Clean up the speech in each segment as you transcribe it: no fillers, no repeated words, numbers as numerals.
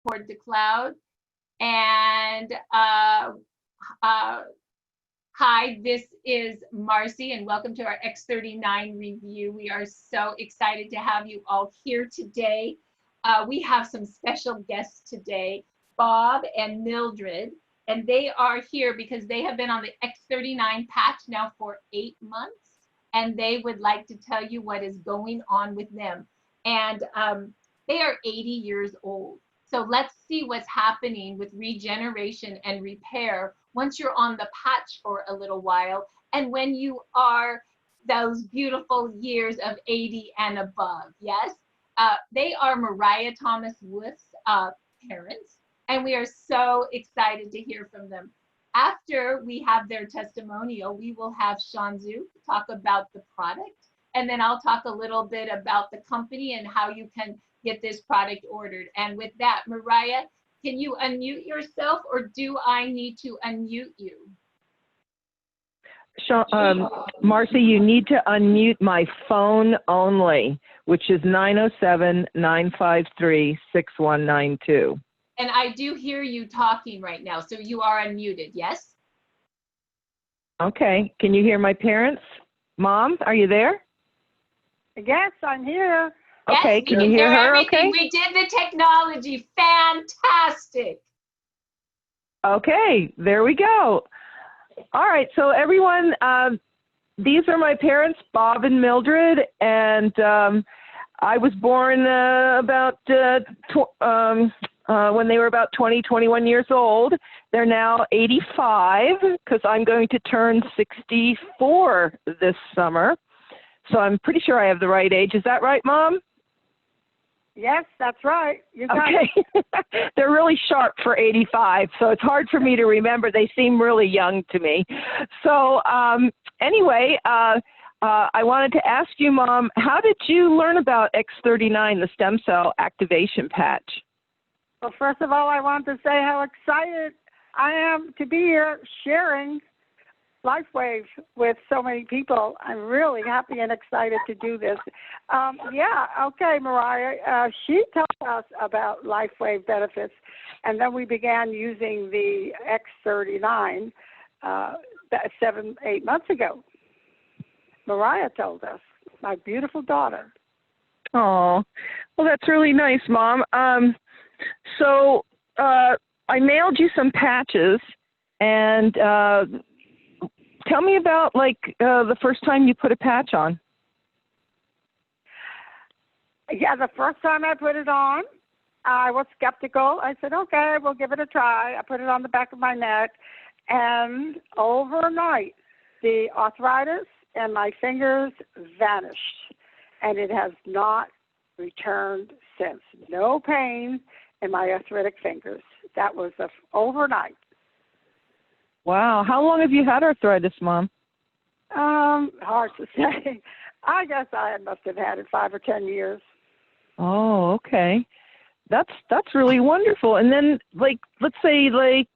toward the cloud. And hi, this is Marcy, and welcome to our X39 review. We are so excited to have you all here today. We have some special guests today, Bob and Mildred, and they are here because they have been on the X39 patch now for 8 months, and they would like to tell you what is going on with them. And they are 80 years old. So let's see what's happening with regeneration and repair once you're on the patch for a little while, and when you are those beautiful years of 80 and above. Yes, they are Mariah Thomas Wolf's parents, and we are so excited to hear from them. After we have their testimonial, we will have Shanzu talk about the product, and then I'll talk a little bit about the company and how you can get this product ordered. And with that, Mariah, can you unmute yourself, or do I need to unmute you? Marcy, you need to unmute my phone only, which is 907-953-6192. And I do hear you talking right now, so you are unmuted, yes? Okay. Can you hear my parents? Mom, are you there? Yes, I'm here. Okay, Yes, can you hear her everything. okay? We did the technology. Fantastic. Okay, there we go. All right, so everyone, these are my parents, Bob and Mildred, and I was born when they were about 20, 21 years old. They're now 85 because I'm going to turn 64 this summer. So I'm pretty sure I have the right age. Is that right, Mom? Yes, that's right. You got Okay. They're really sharp for 85, so it's hard for me to remember. They seem really young to me. So anyway, I wanted to ask you, Mom, how did you learn about X39, the stem cell activation patch? Well, first of all, I want to say how excited I am to be here sharing LifeWave with so many people. I'm really happy and excited to do this. Okay, Mariah. She told us about LifeWave benefits, and then we began using the X39 7, 8 months ago. Mariah told us, my beautiful daughter. Oh, well, that's really nice, Mom. So I mailed you some patches, and tell me about, the first time you put a patch on. Yeah, the first time I put it on, I was skeptical. I said, okay, we'll give it a try. I put it on the back of my neck, and overnight, the arthritis in my fingers vanished, and it has not returned since. No pain in my arthritic fingers. That was overnight. Wow. How long have you had arthritis, Mom? Hard to say. I guess I must have had it 5 or 10 years. Oh, okay. That's really wonderful. And then, let's say, a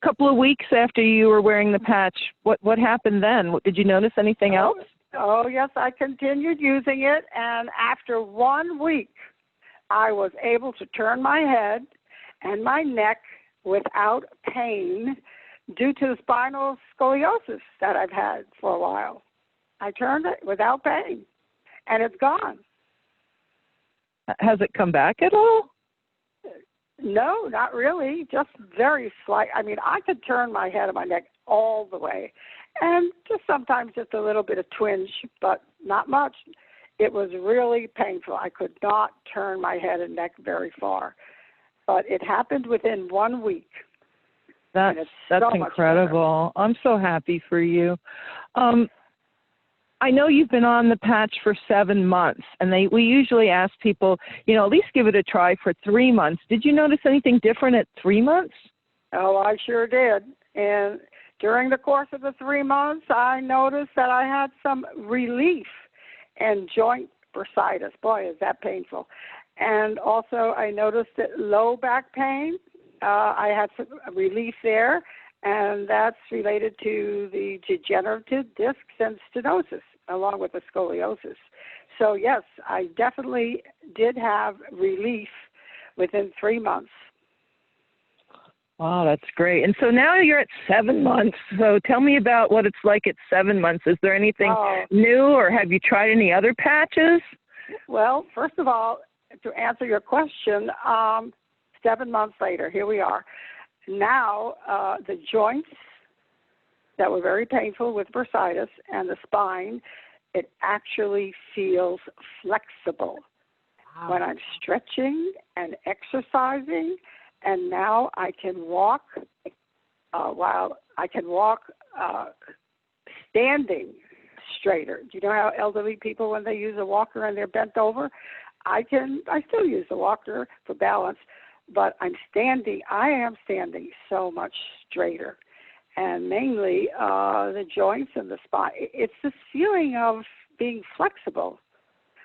couple of weeks after you were wearing the patch, what happened then? Did you notice anything else? Oh, yes, I continued using it, and after 1 week, I was able to turn my head and my neck without pain due to the spinal scoliosis that I've had for a while. I turned it without pain, and it's gone. Has it come back at all? No, not really. Just very slight. I mean, I could turn my head and my neck all the way, and sometimes just a little bit of twinge, but not much. It was really painful. I could not turn my head and neck very far, but it happened within 1 week. That's incredible. I'm so happy for you. I know you've been on the patch for 7 months, and we usually ask people, at least give it a try for 3 months. Did you notice anything different at 3 months? Oh, I sure did. And during the course of the 3 months, I noticed that I had some relief in joint bursitis. Boy, is that painful. And also I noticed that low back pain. I had some relief there, and that's related to the degenerative discs and stenosis, along with the scoliosis. So, yes, I definitely did have relief within 3 months. Wow, that's great. And so now you're at 7 months. So tell me about what it's like at 7 months. Is there anything new, or have you tried any other patches? Well, first of all, to answer your question, 7 months later, here we are. Now, the joints that were very painful with bursitis and the spine, it actually feels flexible. Wow. When I'm stretching and exercising, and now I can walk standing straighter. Do you know how elderly people, when they use a walker and they're bent over, I still use the walker for balance, but I am standing so much straighter. And mainly the joints and the spine. It's this feeling of being flexible.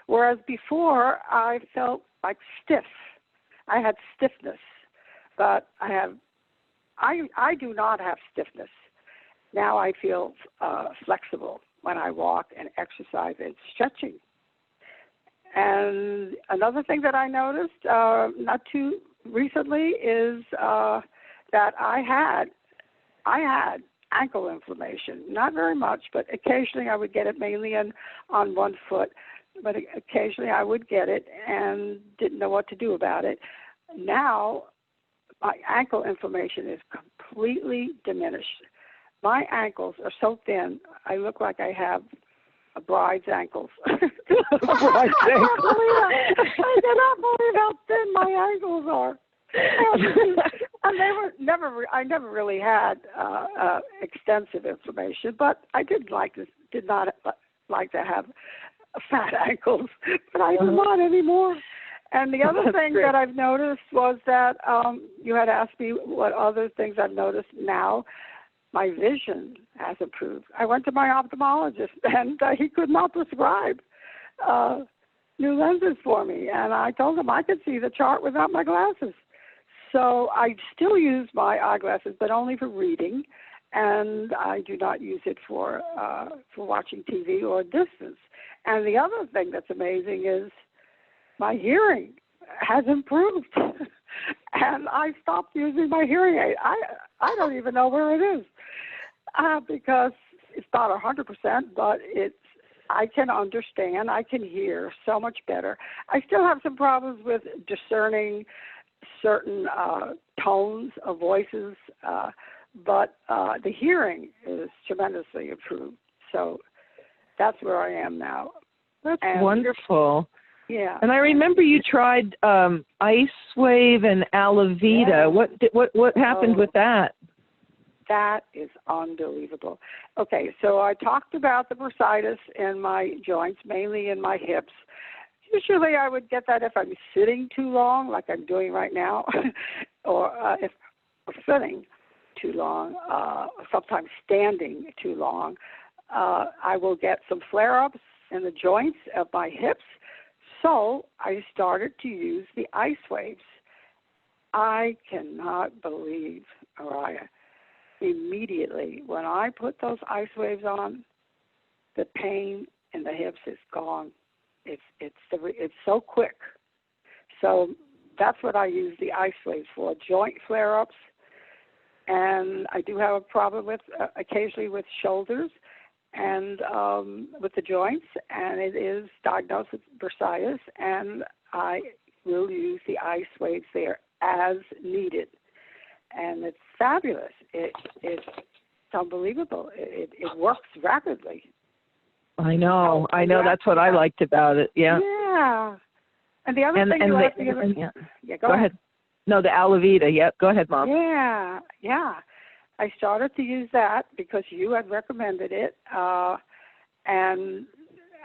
Whereas before I felt like stiff. I had stiffness. But I do not have stiffness. Now I feel flexible when I walk and exercise and stretching. And another thing that I noticed not too recently is that I had ankle inflammation. Not very much, but occasionally I would get it, mainly on one foot. But occasionally I would get it and didn't know what to do about it. Now my ankle inflammation is completely diminished. My ankles are so thin, I look like I have a bride's ankles. I cannot believe how thin my ankles are. And I never really had extensive inflammation, but I did not like to have fat ankles, but I do not anymore. And the other thing that I've noticed was that you had asked me what other things I've noticed now. My vision has improved. I went to my ophthalmologist, and he could not prescribe new lenses for me. And I told him I could see the chart without my glasses. So I still use my eyeglasses, but only for reading, and I do not use it for watching TV or distance. And the other thing that's amazing is my hearing has improved. And I stopped using my hearing aid. I don't even know where it is because it's not 100%, but I can understand, I can hear so much better. I still have some problems with discerning certain tones of voices, but the hearing is tremendously improved. So that's where I am now. That's wonderful. Yeah. And I remember you tried Ice Wave and Alavita. Yeah. What happened with that? That is unbelievable. Okay, so I talked about the bursitis in my joints, mainly in my hips. Usually I would get that if I'm sitting too long, like I'm doing right now, or if I'm sitting too long, sometimes standing too long. I will get some flare-ups in the joints of my hips. So I started to use the Ice Waves. I cannot believe, Araya, immediately when I put those Ice Waves on, the pain in the hips is gone. It's so quick. So that's what I use the Ice Waves for, joint flare-ups. And I do have a problem with occasionally with shoulders and with the joints, and it is diagnosed with bursitis, and I will use the Ice Waves there as needed. And it's fabulous. It's unbelievable. It works rapidly. I know. That's what I liked about it. Yeah. Yeah. And the other thing you asked me, go ahead. No, the Alavita. Yep. Go ahead, Mom. Yeah. I started to use that because you had recommended it, and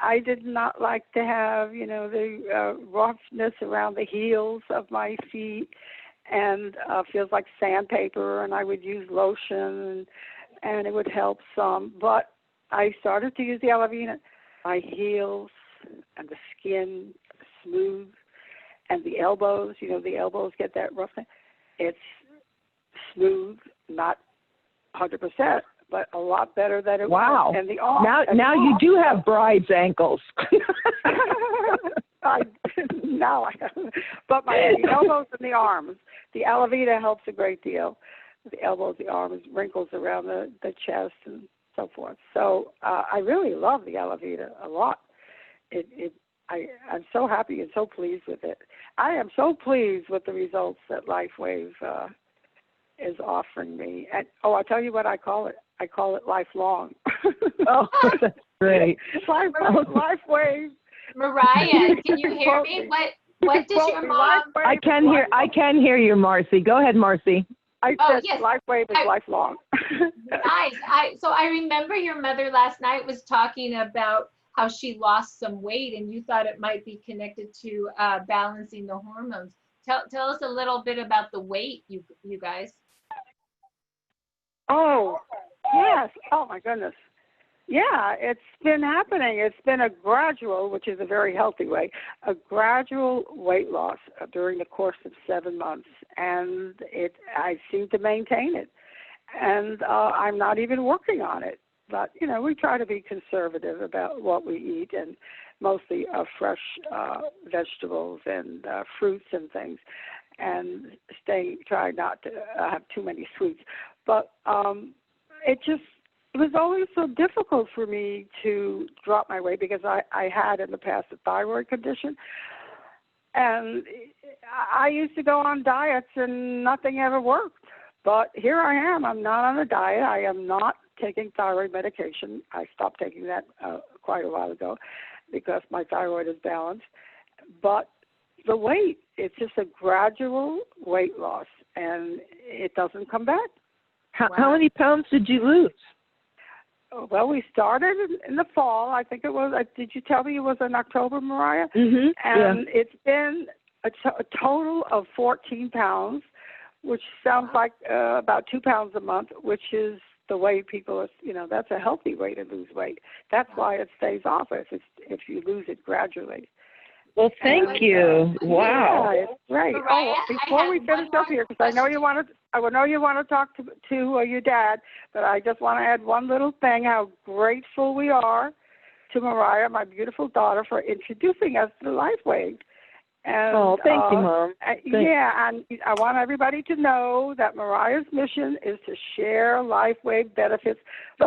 I did not like to have, the roughness around the heels of my feet, and feels like sandpaper. And I would use lotion, and it would help some. But I started to use the Alavita. My heels and the skin smooth, and the elbows. The elbows get that roughness. It's smooth, not 100%, but a lot better than it was. And the arms. Now you do have bride's ankles. Now I but the elbows and the arms. The Alavita helps a great deal. The elbows, the arms, wrinkles around the chest, and so forth. So I really love the Alavita a lot. I'm so happy and so pleased with it. I am so pleased with the results that LifeWave is offering me. And I'll tell you what I call it. I call it lifelong. Oh, that's great. LifeWave. Mariah, can you hear me? What does your mom? I can hear you, Marcy. Go ahead, Marcy. I said yes. LifeWave is lifelong. Nice. So I remember your mother last night was talking about how she lost some weight, and you thought it might be connected to balancing the hormones. Tell us a little bit about the weight, you guys. Oh, yes. Oh, my goodness. Yeah, it's been happening. It's been a gradual, which is a very healthy way, a gradual weight loss during the course of 7 months. And I seem to maintain it. And I'm not even working on it. But, we try to be conservative about what we eat, and mostly fresh vegetables and fruits and things, and try not to have too many sweets. But it was always so difficult for me to drop my weight because I had in the past a thyroid condition. And I used to go on diets and nothing ever worked. But here I am. I'm not on a diet. I am not taking thyroid medication. I stopped taking that quite a while ago because my thyroid is balanced. But the weight, it's just a gradual weight loss, and it doesn't come back. How many pounds did you lose? Well, we started in the fall. I think it was, did you tell me it was in October, Mariah? Mm-hmm. And it's been a total of 14 pounds, which sounds like about 2 pounds a month, which is the way people, that's a healthy way to lose weight. That's why it stays off if you lose it gradually. Well, thank you. Wow. Yeah, it's great. Mariah, Before we finish up here, because I know you want to talk to your dad, but I just want to add one little thing: how grateful we are to Mariah, my beautiful daughter, for introducing us to LifeWave. And, thank you, Mom. Yeah, and I want everybody to know that Mariah's mission is to share LifeWave benefits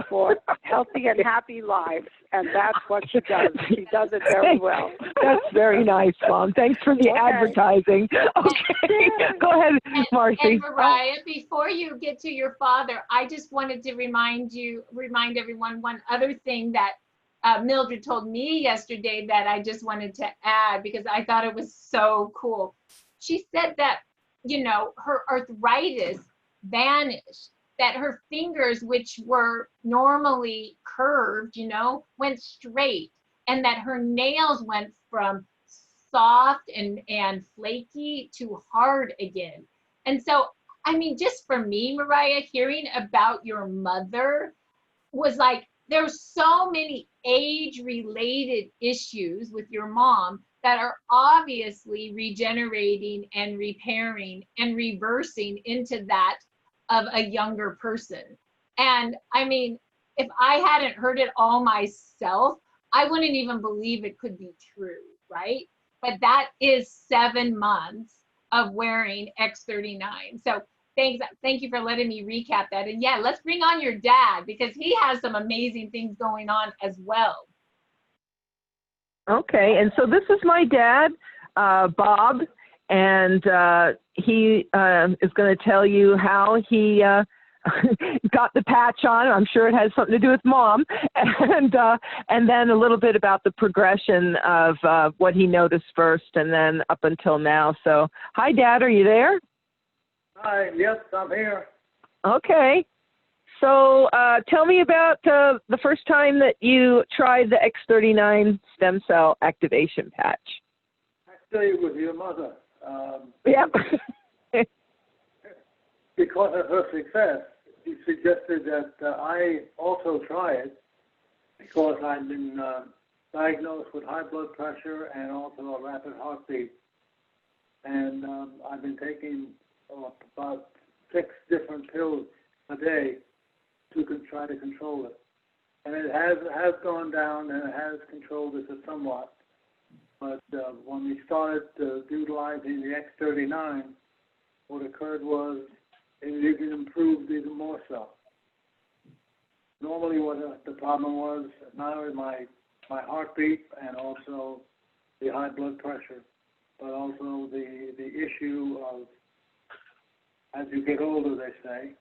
for healthy and happy lives, and that's what she does. She does it very well. That's very nice, Mom. Thanks for the advertising. Okay, go ahead, Marcy. And Mariah, before you get to your father, I just wanted to remind everyone one other thing that Mildred told me yesterday that I just wanted to add because I thought it was so cool. She said that, her arthritis vanished, that her fingers, which were normally curved, went straight, and that her nails went from soft and flaky to hard again. And so, just for me, Mariah, hearing about your mother was like, there's so many age-related issues with your mom that are obviously regenerating and repairing and reversing into that of a younger person. And if I hadn't heard it all myself, I wouldn't even believe it could be true, right? But that is 7 months of wearing X39. So thank you for letting me recap that. And yeah, let's bring on your dad because he has some amazing things going on as well. Okay, and so this is my dad, Bob, and he is going to tell you how he got the patch on. I'm sure it has something to do with Mom, and then a little bit about the progression of what he noticed first and then up until now. So, hi, Dad, are you there? Hi, yes, I'm here. Okay. So tell me about the first time that you tried the X39 stem cell activation patch. Actually, with your mother. Yep. Because of her success, she suggested that I also try it because I've been diagnosed with high blood pressure and also a rapid heartbeat. And I've been taking about 6 different pills a day to try to control it. And it has gone down and it has controlled it somewhat. But when we started utilizing the X39, what occurred was it even improved even more so. Normally what the problem was, not only my heartbeat and also the high blood pressure, but also the issue of, as you get older, they say,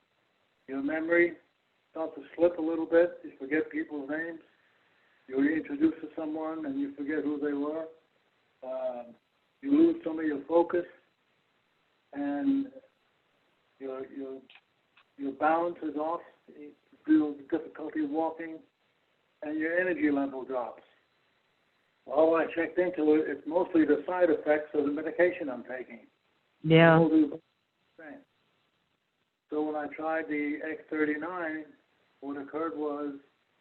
your memory starts to slip a little bit. You forget people's names. You're introduced to someone and you forget who they were. You lose some of your focus, and your balance is off. You feel difficulty walking, and your energy level drops. Well, I checked into it. It's mostly the side effects of the medication I'm taking. Yeah. So when I tried the X39, what occurred was,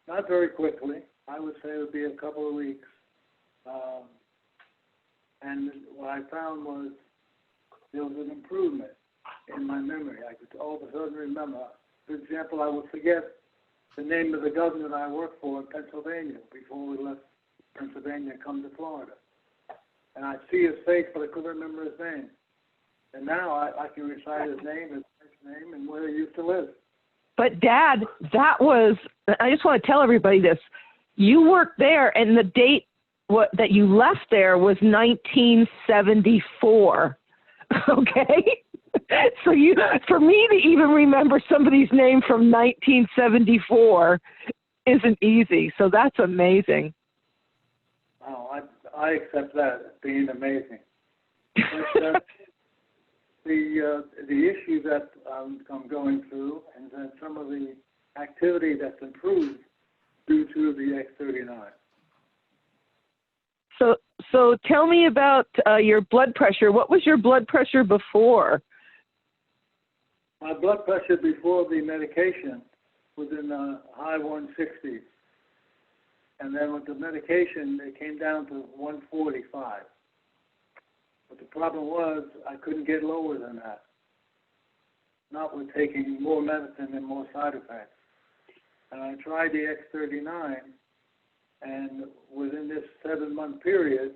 not very quickly, I would say it would be a couple of weeks. And what I found was there was an improvement in my memory. I could all of a sudden remember. For example, I would forget the name of the governor that I worked for in Pennsylvania before we left Pennsylvania and come to Florida. And I'd see his face, but I couldn't remember his name. And now I can recite his name, his first name, and where he used to live. But Dad, that was, I just want to tell everybody this. You worked there, and the date that you left there was 1974. Okay? So for me to even remember somebody's name from 1974 isn't easy. So that's amazing. Oh, I accept that as being amazing. But, the issue that I'm going through, and then some of the activity that's improved due to the X39. So tell me about your blood pressure. What was your blood pressure before? My blood pressure before the medication was in the high 160s. And then with the medication, it came down to 145. But the problem was I couldn't get lower than that, not with taking more medicine and more side effects. And I tried the X39, and within this 7-month period,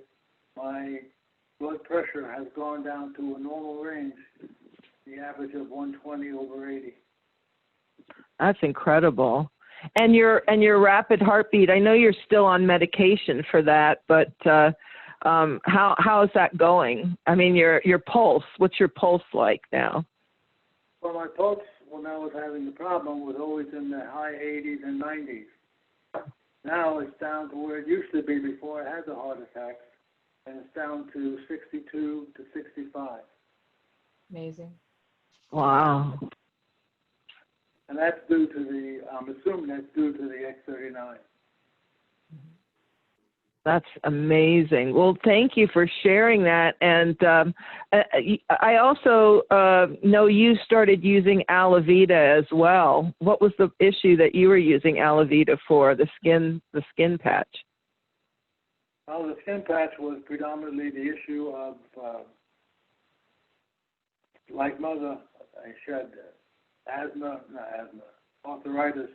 my blood pressure has gone down to a normal range, the average of 120/80. That's incredible. And your rapid heartbeat, I know you're still on medication for that, but how is that going? I mean, your pulse, what's your pulse like now? Well, my pulse, when I was having the problem, was always in the high 80s and 90s. Now it's down to where it used to be before I had the heart attacks, and it's down to 62 to 65. Amazing. Wow. And that's due to I'm assuming that's due to the X39. That's amazing. Well, thank you for sharing that. And I also know you started using Alavita as well. What was the issue that you were using Alavita for, the skin patch? Well, the skin patch was predominantly the issue of, like Mother, she had arthritis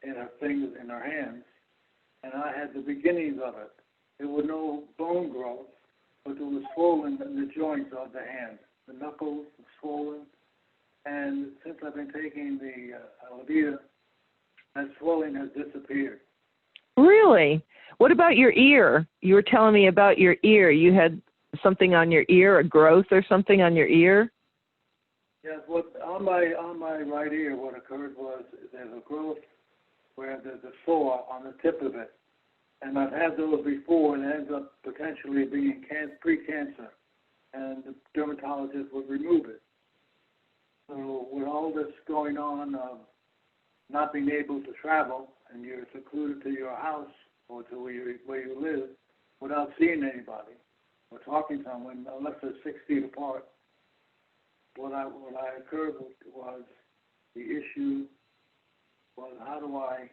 in her fingers, in her hands. And I had the beginnings of it. There was no bone growth, but there was swollen in the joints of the hand. The knuckles were swollen. And since I've been taking the Alavita, that swelling has disappeared. Really? What about your ear? You were telling me about your ear. You had something on your ear, a growth or something on your ear? Yes, on my right ear, what occurred was there's a growth where there's a sore on the tip of it. And I've had those before, and it ends up potentially being pre-cancer. And the dermatologist would remove it. So with all this going on, not being able to travel, and you're secluded to your house or to where you live without seeing anybody or talking to someone, unless they're 6 feet apart, what occurred was the issue was how do I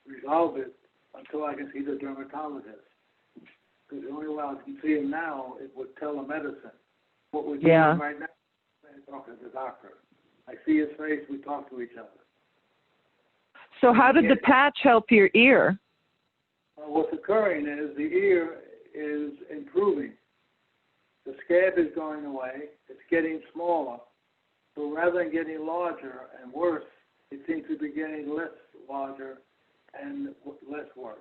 resolve it until I can see the dermatologist? Because the only way I can see him now is with telemedicine. What we're doing right now is talking to the doctor. I see his face, we talk to each other. So how did the patch help your ear? What's occurring is the ear is improving. The scab is going away. It's getting smaller. So rather than getting larger and worse, it seems to be getting less larger and less worse.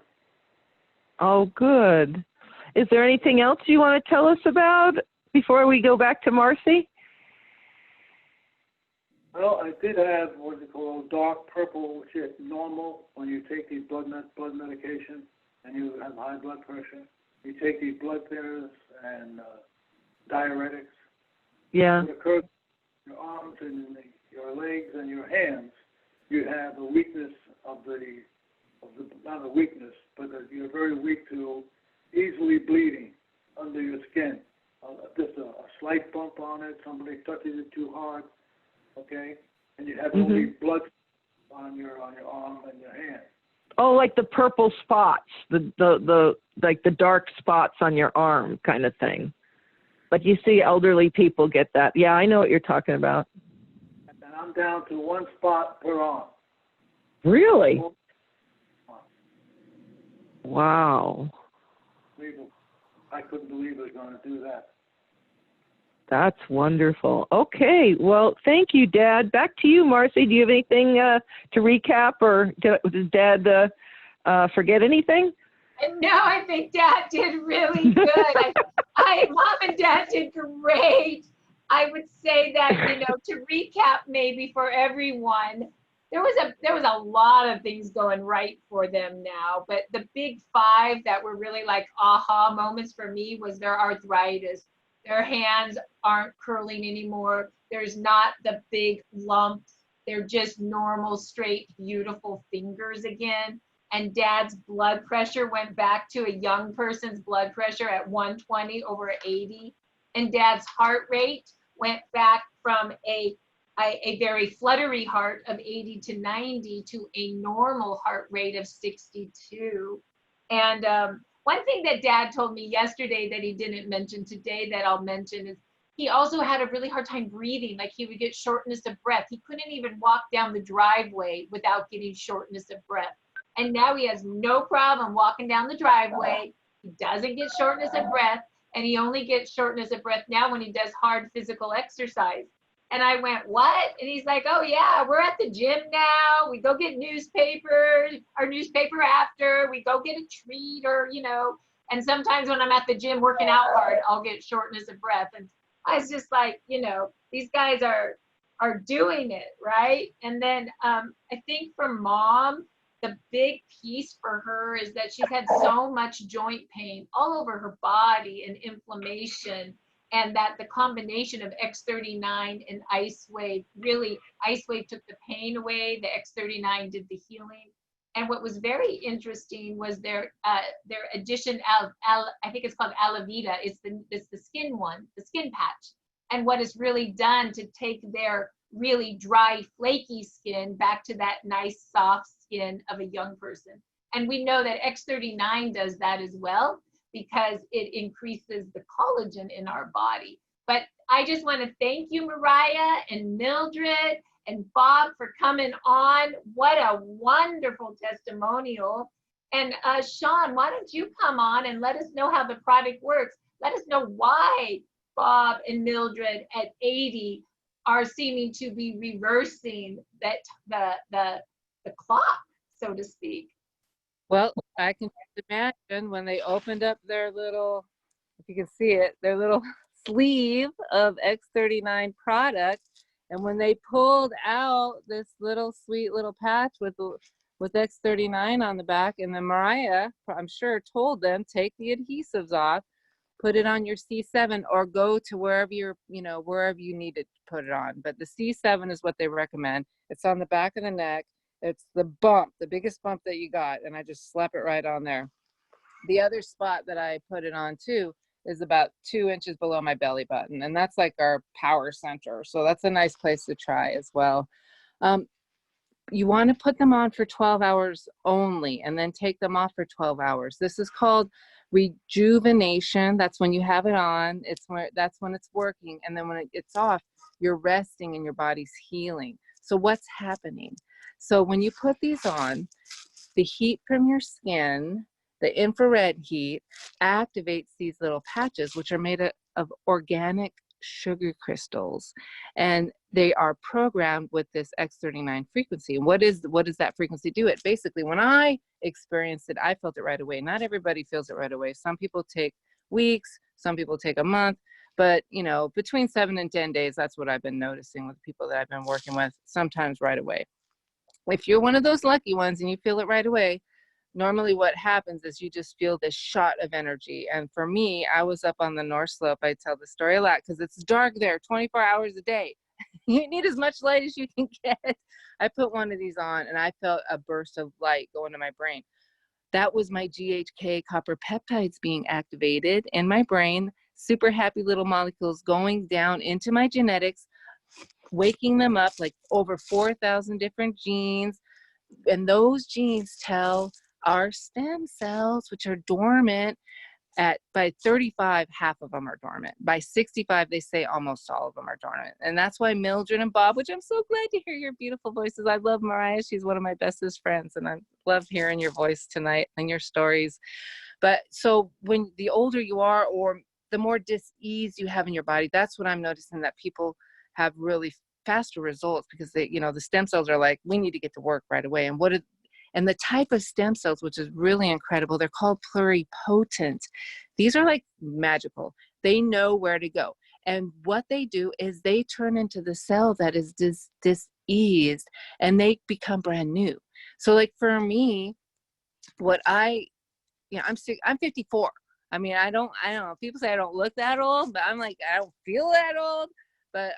Oh, good. Is there anything else you want to tell us about before we go back to Marcy? Well, I did have what they call dark purple, which is normal when you take these blood medication and you have high blood pressure. You take these blood thinners and diuretics. Yeah. It occurs in your arms and in your legs and your hands. You have a weakness not a weakness, but you're very weak to easily bleeding under your skin. Just a slight bump on it, somebody touches it too hard, okay? And you have only blood on your arm and your hand. Oh, like the purple spots, the like the dark spots on your arm kind of thing. But you see elderly people get that. Yeah, I know what you're talking about. And I'm down to one spot per arm. Really? Wow. I couldn't believe I was going to do that. That's wonderful. Okay, well, thank you, Dad. Back to you, Marcy. Do you have anything to recap, or did Dad forget anything? No, I think Dad did really good. Mom and Dad did great. I would say that, to recap maybe for everyone, there was a lot of things going right for them now, but the big 5 that were really like aha moments for me was their arthritis. Their hands aren't curling anymore. There's not the big lumps. They're just normal, straight, beautiful fingers again. And Dad's blood pressure went back to a young person's blood pressure at 120 over 80. And Dad's heart rate went back from a very fluttery heart of 80 to 90 to a normal heart rate of 62. And one thing that Dad told me yesterday that he didn't mention today that I'll mention is he also had a really hard time breathing. Like he would get shortness of breath. He couldn't even walk down the driveway without getting shortness of breath. And now he has no problem walking down the driveway. He doesn't get shortness of breath. And he only gets shortness of breath now when he does hard physical exercise. And I went, what? And he's like, oh yeah, we're at the gym now. We go get our newspaper after. We go get a treat or, and sometimes when I'm at the gym working out hard, I'll get shortness of breath. And I was just like, these guys are doing it, right? And then I think for Mom, the big piece for her is that she's had so much joint pain all over her body and inflammation. And that the combination of X39 and Ice Wave, really, Ice Wave took the pain away, the X39 did the healing. And what was very interesting was their addition of, I think it's called Alavita, it's the skin one, the skin patch. And what it's really done to take their really dry, flaky skin back to that nice, soft skin of a young person. And we know that X39 does that as well, because it increases the collagen in our body. But I just want to thank you, Mariah and Mildred and Bob, for coming on. What a wonderful testimonial. And Sean, why don't you come on and let us know how the product works? Let us know why Bob and Mildred at 80 are seeming to be reversing that the clock, so to speak. Well, I can just imagine when they opened up their little, if you can see it, their little sleeve of X39 product, and when they pulled out this little sweet little patch with X39 on the back, and then Mariah, I'm sure, told them, take the adhesives off, put it on your C7, or go to wherever wherever you need to put it on. But the C7 is what they recommend. It's on the back of the neck. It's the bump, the biggest bump that you got, and I just slap it right on there. The other spot that I put it on too is about 2 inches below my belly button, and that's like our power center. So that's a nice place to try as well. You want to put them on for 12 hours only, and then take them off for 12 hours. This is called rejuvenation. That's when you have it on. That's when it's working, and then when it's off, you're resting and your body's healing. So what's happening? So when you put these on, the heat from your skin, The infrared heat activates these little patches, which are made of organic sugar crystals, and they are programmed with this X39 frequency. And what does that frequency do? It basically, when I experienced it, I felt it right away. Not everybody feels it right away. Some people take weeks, some people take a month, but between 7 and 10 days, that's what I've been noticing with people that I've been working with, sometimes right away. If you're one of those lucky ones and you feel it right away, normally what happens is you just feel this shot of energy. And for me, I was up on the North Slope. I tell the story a lot because it's dark there 24 hours a day. You need as much light as you can get. I put one of these on and I felt a burst of light go into my brain. That was my GHK copper peptides being activated in my brain, super happy little molecules going down into my genetics, waking them up, like over 4,000 different genes. And those genes tell our stem cells, which are dormant, by 35, half of them are dormant. By 65, they say almost all of them are dormant. And that's why Mildred and Bob, which I'm so glad to hear your beautiful voices. I love Mariah. She's one of my bestest friends. And I love hearing your voice tonight and your stories. But so when the older you are, or the more dis-ease you have in your body, that's what I'm noticing, that people have really faster results, because they, the stem cells are like, we need to get to work right away. And the type of stem cells, which is really incredible, they're called pluripotent. These are like magical. They know where to go. And what they do is they turn into the cell that is diseased, and they become brand new. So like for me, I'm 54. I mean, I don't know. People say I don't look that old, but I'm like, I don't feel that old. But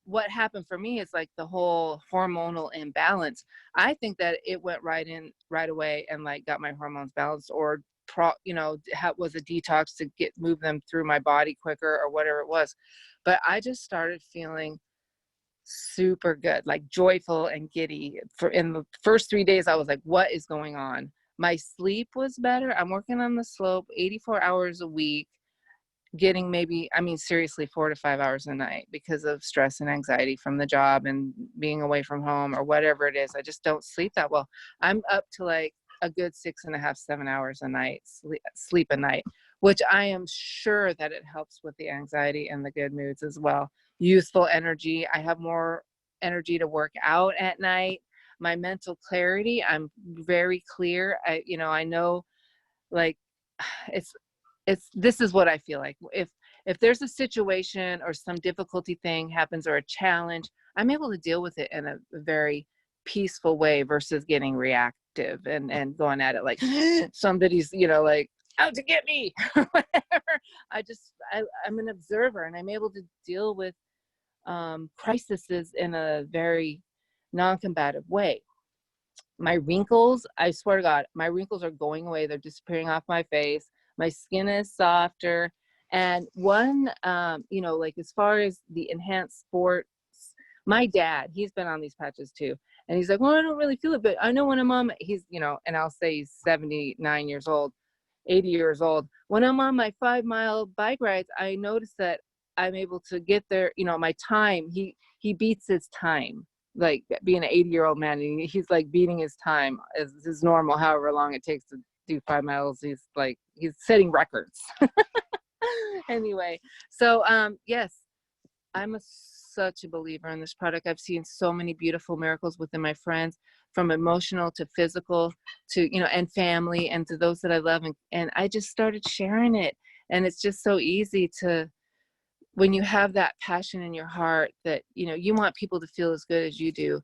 what happened for me is like the whole hormonal imbalance. I think that it went right away and like got my hormones balanced, or was a detox to move them through my body quicker, or whatever it was. But I just started feeling super good, like joyful and giddy. In the first 3 days, I was like, what is going on? My sleep was better. I'm working on the slope 84 hours a week, getting seriously 4 to 5 hours a night because of stress and anxiety from the job and being away from home or whatever it is. I just don't sleep that well. I'm up to like a good 6.5, 7 hours a night, sleep a night, which I am sure that it helps with the anxiety and the good moods as well. Youthful energy. I have more energy to work out at night. My mental clarity, I'm very clear. I know, like, this is what I feel like. If there's a situation or some difficulty thing happens or a challenge, I'm able to deal with it in a very peaceful way versus getting reactive and going at it like somebody's, like out to get me or whatever. I'm an observer, and I'm able to deal with crises in a very non-combative way. My wrinkles, I swear to God, my wrinkles are going away. They're disappearing off my face. My skin is softer. And one, like as far as the enhanced sports, my dad, he's been on these patches too. And he's like, well, I don't really feel it, but I know when I'm on, and I'll say he's 79 years old, 80 years old. When I'm on my 5-mile bike rides, I notice that I'm able to get there, my time, he beats his time. Like being an 80-year-old man, and he's like beating his time as is normal, however long it takes to do 5 miles. He's setting records. Anyway, so yes, I'm such a believer in this product. I've seen so many beautiful miracles within my friends, from emotional to physical to, and family, and to those that I love. And I just started sharing it. And it's just so easy to, when you have that passion in your heart that, you want people to feel as good as you do,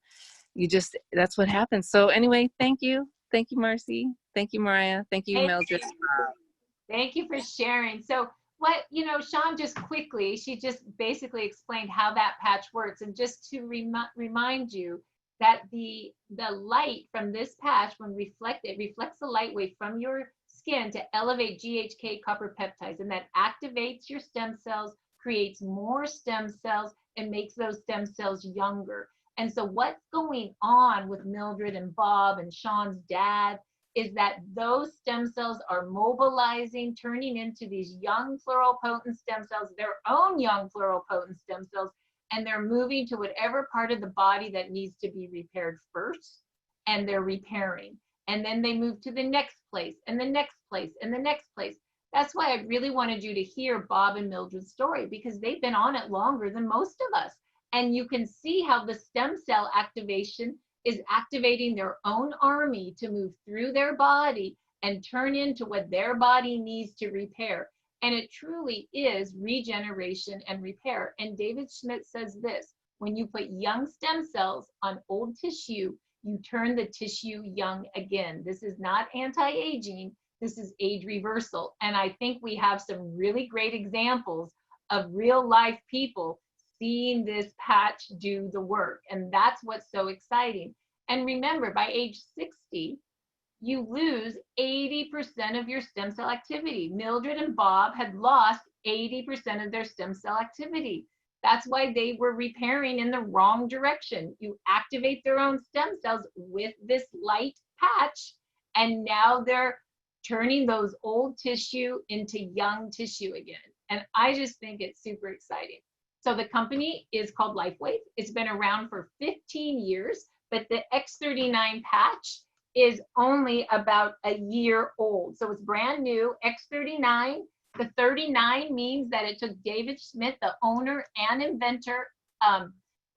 that's what happens. So anyway, thank you. Thank you, Marcy. Thank you, Mariah. Thank you, Mildred. Thank you for sharing. So Sean just quickly, she just basically explained how that patch works. And just to remind you that the light from this patch, when reflected, reflects the light wave from your skin to elevate GHK copper peptides, and that activates your stem cells, creates more stem cells, and makes those stem cells younger. And so what's going on with Mildred and Bob and Sean's dad is that those stem cells are mobilizing, turning into these young pluripotent stem cells, their own young pluripotent stem cells, and they're moving to whatever part of the body that needs to be repaired first, and they're repairing. And then they move to the next place and the next place and the next place. That's why I really wanted you to hear Bob and Mildred's story, because they've been on it longer than most of us. And you can see how the stem cell activation is activating their own army to move through their body and turn into what their body needs to repair. And it truly is regeneration and repair. And David Schmidt says this: when you put young stem cells on old tissue, you turn the tissue young again. This is not anti-aging, this is age reversal. And I think we have some really great examples of real life people seeing this patch do the work. And that's what's so exciting. And remember, by age 60, you lose 80% of your stem cell activity. Mildred and Bob had lost 80% of their stem cell activity. That's why they were repairing in the wrong direction. You activate their own stem cells with this light patch, and now they're turning those old tissue into young tissue again. And I just think it's super exciting. So the company is called LifeWave. It's been around for 15 years, but the X39 patch is only about a year old. So it's brand new, X39. The 39 means that it took David Schmidt, the owner and inventor,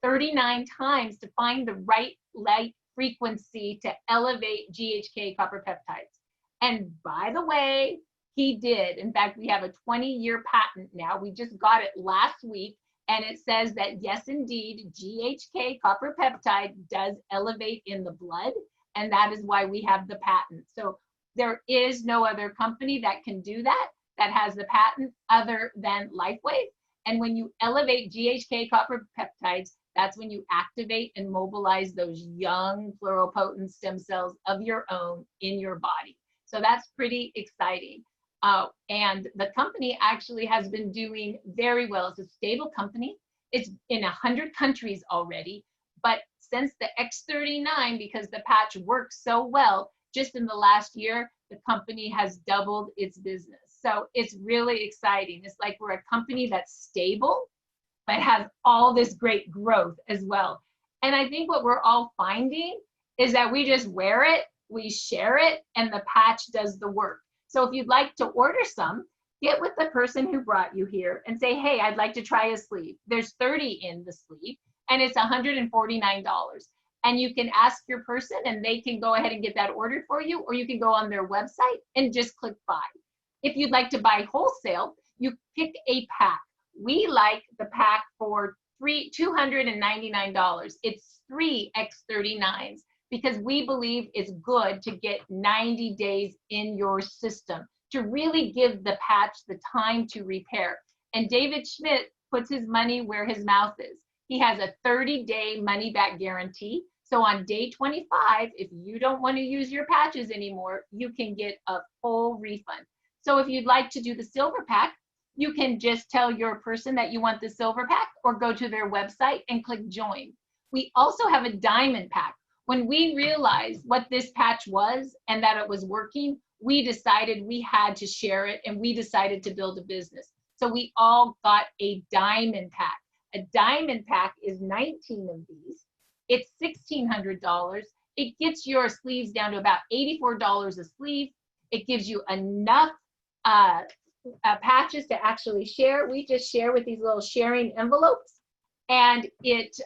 39 times to find the right light frequency to elevate GHK copper peptides. And by the way, he did. In fact, we have a 20-year patent now. We just got it last week. And it says that, yes, indeed, GHK copper peptide does elevate in the blood. And that is why we have the patent. So there is no other company that can do that has the patent other than LifeWave. And when you elevate GHK copper peptides, that's when you activate and mobilize those young pluripotent stem cells of your own in your body. So that's pretty exciting. And the company actually has been doing very well. It's a stable company. It's in 100 countries already. But since the X39, because the patch works so well, just in the last year, the company has doubled its business. So it's really exciting. It's like we're a company that's stable, but has all this great growth as well. And I think what we're all finding is that we just wear it, we share it, and the patch does the work. So if you'd like to order some, get with the person who brought you here and say, hey, I'd like to try a sleeve. There's 30 in the sleeve, and it's $149. And you can ask your person and they can go ahead and get that ordered for you, or you can go on their website and just click buy. If you'd like to buy wholesale, you pick a pack. We like the pack for $299. It's 3 X39s because we believe it's good to get 90 days in your system to really give the patch the time to repair. And David Schmidt puts his money where his mouth is. He has a 30-day money-back guarantee. So on day 25, if you don't want to use your patches anymore, you can get a full refund. So if you'd like to do the silver pack, you can just tell your person that you want the silver pack or go to their website and click join. We also have a diamond pack. When we realized what this patch was and that it was working, we decided we had to share it, and we decided to build a business. So we all got a diamond pack. A diamond pack is 19 of these. It's $1,600. It gets your sleeves down to about $84 a sleeve. It gives you enough patches to actually share. We just share with these little sharing envelopes, and it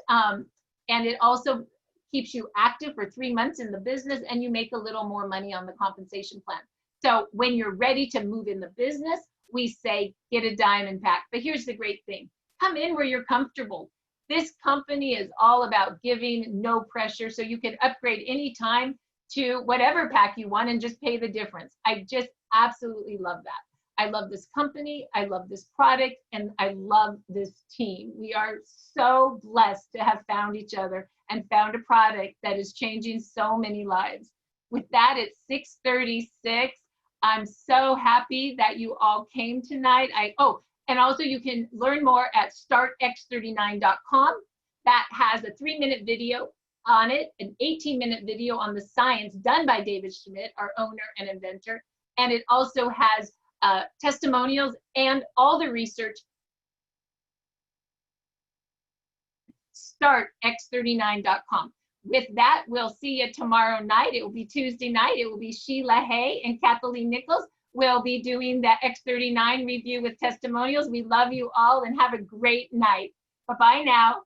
also keeps you active for 3 months in the business, and you make a little more money on the compensation plan. So when you're ready to move in the business, we say get a diamond pack. But here's the great thing: come in where you're comfortable. This company is all about giving, no pressure, so you can upgrade anytime to whatever pack you want and just pay the difference. I just absolutely love that. I love this company, I love this product, and I love this team. We are so blessed to have found each other and found a product that is changing so many lives. With that, it's 6:36. I'm so happy that you all came tonight. And also you can learn more at startx39.com. That has a 3-minute video on it, an 18-minute video on the science done by David Schmidt, our owner and inventor. And it also has testimonials and all the research. Startx39.com. with that, we'll see you tomorrow night. It will be Tuesday night. It will be Sheila Hay and Kathleen Nichols. We'll be doing the X39 review with testimonials. We love you all and have a great night. Bye-bye now.